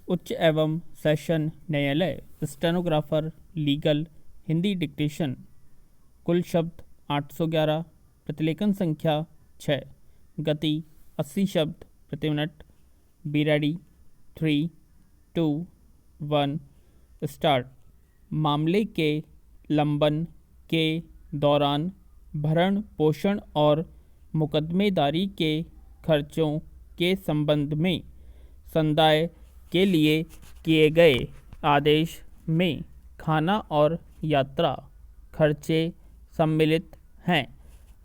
उच्च एवं सेशन न्यायालय, स्टेनोग्राफर, लीगल, हिंदी डिक्टेशन। कुल शब्द 811, प्रतिलेखन संख्या 6, गति 80 शब्द प्रति मिनट। Be ready, 3, 2, 1 start. मामले के लंबन के दौरान भरण पोषण और मुकदमेदारी के खर्चों के संबंध में संदाय के लिए किए गए आदेश में खाना और यात्रा खर्चे सम्मिलित हैं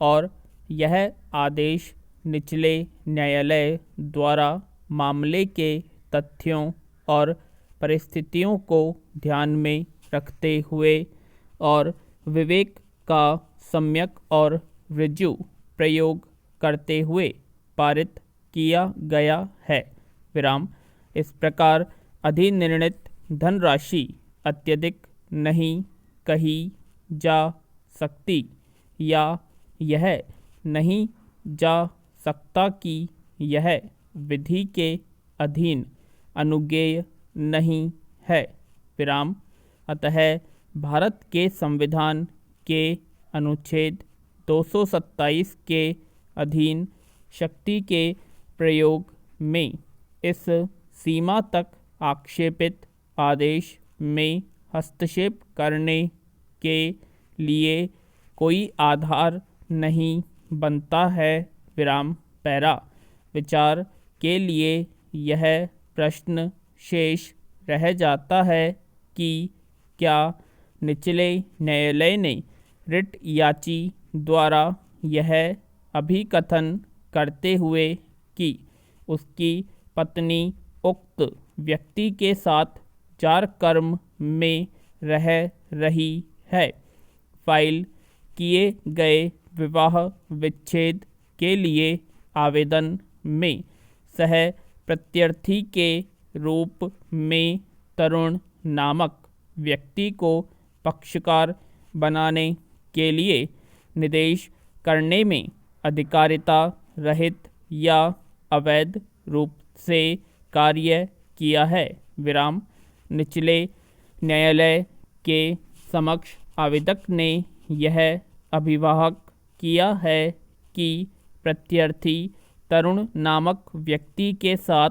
और यह आदेश निचले न्यायालय द्वारा मामले के तथ्यों और परिस्थितियों को ध्यान में रखते हुए और विवेक का सम्यक और ऋजु प्रयोग करते हुए पारित किया गया है। विराम। इस प्रकार अधिनिर्णित धनराशि अत्यधिक नहीं कही जा सकती या यह नहीं जा सकता कि यह विधि के अधीन अनुज्ञेय नहीं है। विराम। अतः भारत के संविधान के अनुच्छेद 227 के अधीन शक्ति के प्रयोग में इस सीमा तक आक्षेपित आदेश में हस्तक्षेप करने के लिए कोई आधार नहीं बनता है। विराम। पैरा। विचार के लिए यह प्रश्न शेष रह जाता है कि क्या निचले न्यायालय ने रिट याची द्वारा यह अभिकथन करते हुए कि उसकी पत्नी उक्त व्यक्ति के साथ जार कर्म में रह रही है, फाइल किए गए विवाह विच्छेद के लिए आवेदन में सह प्रत्यर्थी के रूप में तरुण नामक व्यक्ति को पक्षकार बनाने के लिए निर्देश करने में अधिकारिता रहित या अवैध रूप से कार्य किया है। विराम। निचले न्यायालय के समक्ष आवेदक ने यह अभिवाहक किया है कि प्रत्यर्थी तरुण नामक व्यक्ति के साथ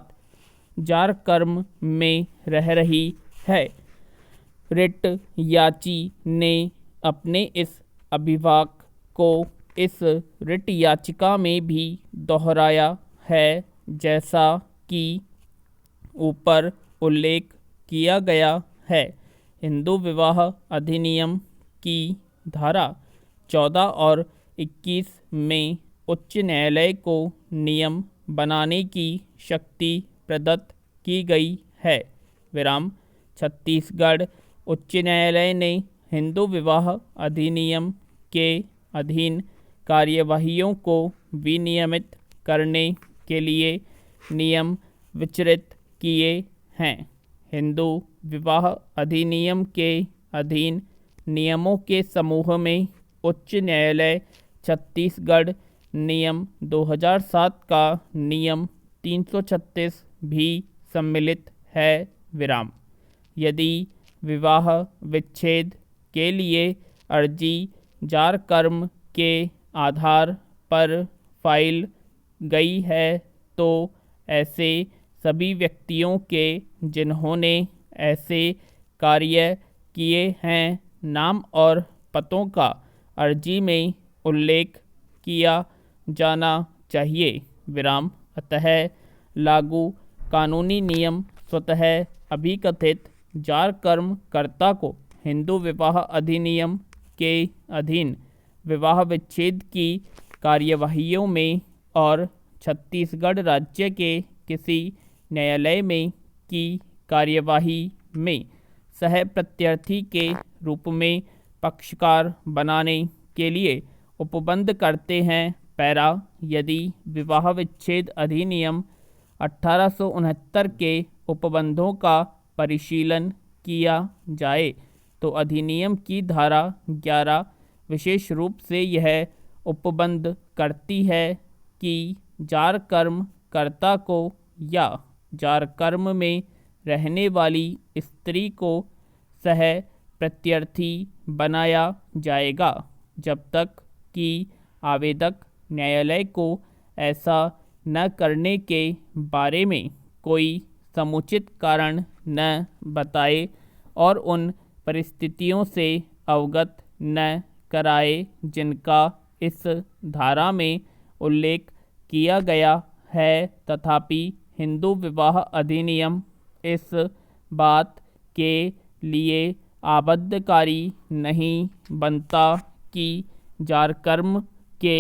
जार कर्म में रह रही है। रिट याची ने अपने इस अभिवाक को इस रिट याचिका में भी दोहराया है, जैसा कि ऊपर उल्लेख किया गया है। हिंदू विवाह अधिनियम की धारा 14 और 21 में उच्च न्यायालय को नियम बनाने की शक्ति प्रदत्त की गई है। विराम। छत्तीसगढ़ उच्च न्यायालय ने हिंदू विवाह अधिनियम के अधीन कार्यवाहियों को विनियमित करने के लिए नियम विचरित किए हैं। हिंदू विवाह अधिनियम के अधीन नियमों के समूह में उच्च न्यायालय छत्तीसगढ़ नियम 2007 का नियम 336 भी सम्मिलित है। विराम। यदि विवाह विच्छेद के लिए अर्जी जार कर्म के आधार पर फाइल गई है तो ऐसे सभी व्यक्तियों के जिन्होंने ऐसे कार्य किए हैं नाम और पतों का अर्जी में उल्लेख किया जाना चाहिए। विराम। अतः लागू कानूनी नियम स्वतः अभिकथित जार कर्म कर्ता को हिंदू विवाह अधिनियम के अधीन विवाह विच्छेद की कार्यवाहियों में और छत्तीसगढ़ राज्य के किसी न्यायालय में की कार्यवाही में सह प्रत्यर्थी के रूप में पक्षकार बनाने के लिए उपबंध करते हैं। पैरा। यदि विवाह विच्छेद अधिनियम 1869 के उपबंधों का परिशीलन किया जाए तो अधिनियम की धारा 11 विशेष रूप से यह उपबंध करती है कि जार कर्म कर्ता को या जार कर्म में रहने वाली स्त्री को सह प्रत्यर्थी बनाया जाएगा जब तक कि आवेदक न्यायालय को ऐसा न करने के बारे में कोई समुचित कारण न बताए और उन परिस्थितियों से अवगत न कराए जिनका इस धारा में उल्लेख किया गया है। तथापि हिंदू विवाह अधिनियम इस बात के लिए आबद्धकारी नहीं बनता कि जारकर्म के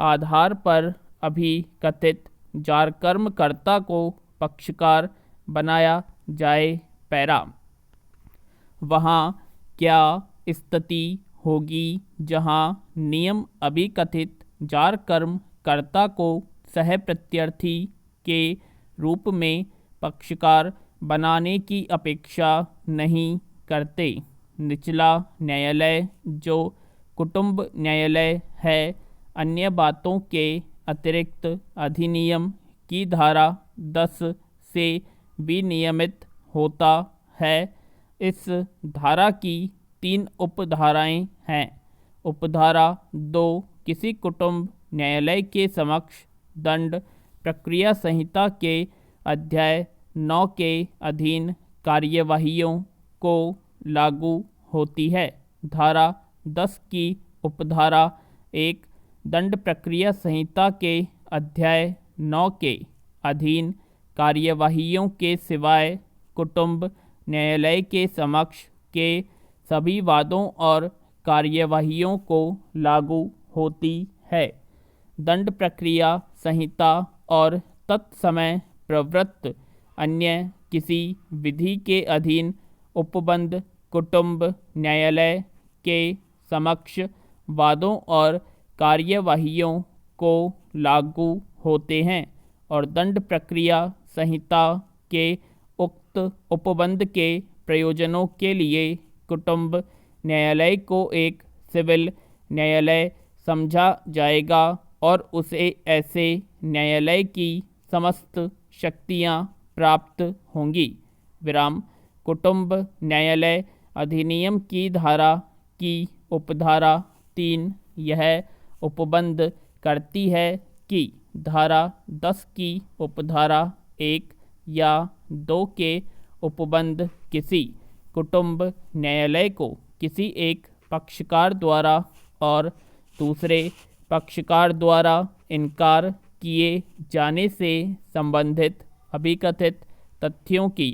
आधार पर अभिकथित जारकर्मकर्ता को पक्षकार बनाया जाए। पैरा वहाँ क्या स्थिति होगी जहाँ नियम अभिकथित जारकर्मकर्ता को सह प्रत्यर्थी के रूप में पक्षकार बनाने की अपेक्षा नहीं करते। निचला न्यायालय जो कुटुंब न्यायालय है अन्य बातों के अतिरिक्त अधिनियम की धारा 10 से विनियमित होता है। इस धारा की 3 उपधाराएं हैं। उपधारा 2 किसी कुटुंब न्यायालय के समक्ष दंड प्रक्रिया संहिता के अध्याय 9 के अधीन कार्यवाहियों को लागू होती है। धारा 10 की उपधारा 1 दंड प्रक्रिया संहिता के अध्याय 9 के अधीन कार्यवाहियों के सिवाय कुटुंब न्यायालय के समक्ष के सभी वादों और कार्यवाहियों को लागू होती है। दंड प्रक्रिया संहिता और तत्समय प्रवृत्त अन्य किसी विधि के अधीन उपबंध कुटुंब न्यायालय के समक्ष वादों और कार्यवाहियों को लागू होते हैं और दंड प्रक्रिया संहिता के उक्त उपबंध के प्रयोजनों के लिए कुटुंब न्यायालय को एक सिविल न्यायालय समझा जाएगा और उसे ऐसे न्यायालय की समस्त शक्तियां प्राप्त होंगी। विराम कुटुंब न्यायालय अधिनियम की धारा की उपधारा 3 यह उपबंध करती है कि धारा 10 की उपधारा 1 या 2 के उपबंध किसी कुटुंब न्यायालय को किसी एक पक्षकार द्वारा और दूसरे पक्षकार द्वारा इनकार किए जाने से संबंधित अभिकथित तथ्यों की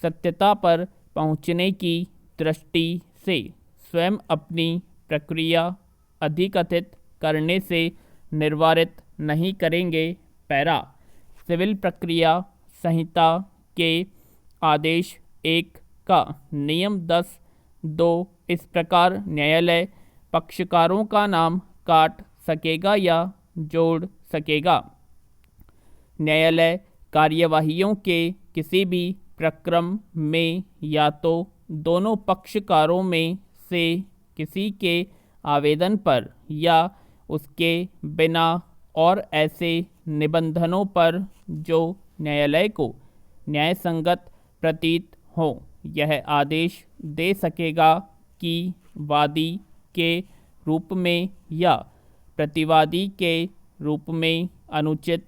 सत्यता पर पहुंचने की दृष्टि से स्वयं अपनी प्रक्रिया अधिकथित करने से निर्वारित नहीं करेंगे। पैरा सिविल प्रक्रिया संहिता के आदेश 1 का नियम 10(2) इस प्रकार न्यायालय पक्षकारों का नाम काट सकेगा या जोड़ सकेगा। न्यायालय कार्यवाहियों के किसी भी प्रक्रम में या तो दोनों पक्षकारों में से किसी के आवेदन पर या उसके बिना और ऐसे निबंधनों पर जो न्यायालय को न्यायसंगत प्रतीत हो यह आदेश दे सकेगा कि वादी के रूप में या प्रतिवादी के रूप में अनुचित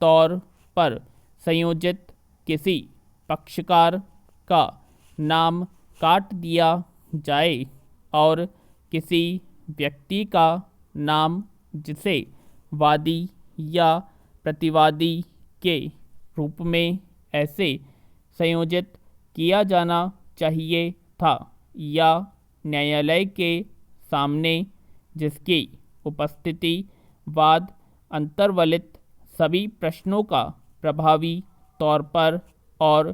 तौर पर संयोजित किसी पक्षकार का नाम काट दिया जाए और किसी व्यक्ति का नाम जिसे वादी या प्रतिवादी के रूप में ऐसे संयोजित किया जाना चाहिए था या न्यायालय के सामने जिसकी उपस्थिति वाद अंतर्वलित सभी प्रश्नों का प्रभावी तौर पर और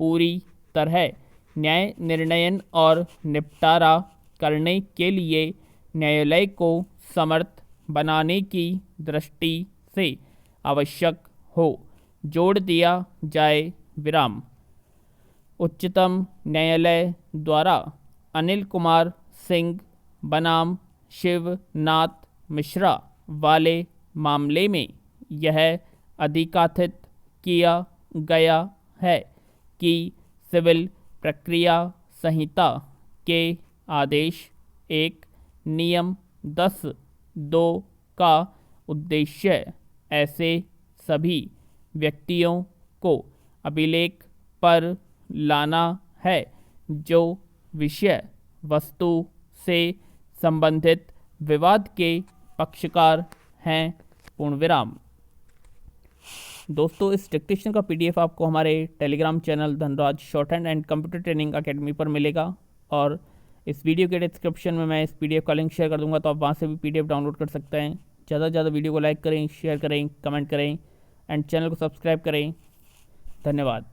पूरी तरह न्याय निर्णयन और निपटारा करने के लिए न्यायालय को समर्थ बनाने की दृष्टि से आवश्यक हो जोड़ दिया जाए। विराम उच्चतम न्यायालय द्वारा अनिल कुमार सिंह बनाम शिवनाथ मिश्रा वाले मामले में यह अधिकथित किया गया है कि सिविल प्रक्रिया संहिता के आदेश 1 नियम 10(2) का उद्देश्य ऐसे सभी व्यक्तियों को अभिलेख पर लाना है जो विषय वस्तु से संबंधित विवाद के पक्षकार हैं। पूर्ण विराम। दोस्तों, इस डिक्टेशन का पीडीएफ आपको हमारे Telegram channel Dhanraj short hand and computer training academy पर मिलेगा और इस वीडियो के डिस्क्रिप्शन में मैं इस पीडीएफ का लिंक शेयर कर दूंगा, तो आप वहां से भी पीडीएफ डाउनलोड कर सकते हैं। ज़्यादा से ज़्यादा वीडियो को लाइक करें, शेयर करें, कमेंट करें एंड चैनल को सब्सक्राइब करें। धन्यवाद।